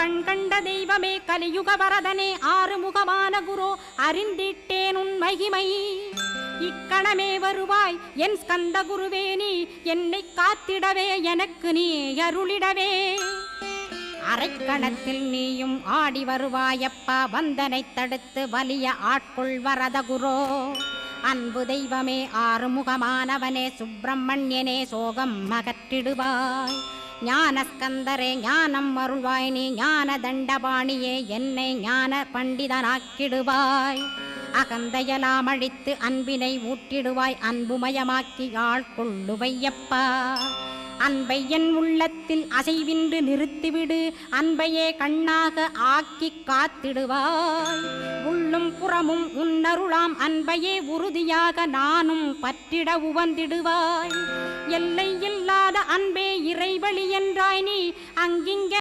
கண் கண்ட தெய்வமே கலியுக வரதனே ஆறுமுகமான குரு அறிந்திட்டேன் உன் மகிமை இக்கணமே வருவாய் என் ஸ்கந்த குருவே நீ என்னை காத்திடவே எனக்கு நீ அருளிடவே அரைக்கணத்தில் நீயும் ஆடி வருவாயப்பா வந்தனை தடுத்து வலிய ஆட்கொள் வரத குரோ அன்பு தெய்வமே ஆறுமுகமானவனே சுப்பிரமணியனே சோகம் அகற்றிடுவாய் ஞானஸ்கந்தரே ஞானம் அருள்வாய் நீ ஞான தண்டபாணியே என்னை ஞான பண்டிதனாக்கிடுவாய் அகந்தையலாம் அழித்து அன்பினை ஊட்டிடுவாய் அன்புமயமாக்கி ஆள்கொள்ளுவையப்பா அன்பை என் உள்ளத்தில் அசைவின்று நிறுத்திவிடு அன்பையே கண்ணாக ஆக்கி காத்திடுவாய் உள்ளும் புறமும் உன்னருளாம் அன்பையே உறுதியாக நானும் பற்றிட உவந்திடுவாய் எல்லை இல்லாத அன்பே இறைவழி என்றாய் நீ அங்கிங்க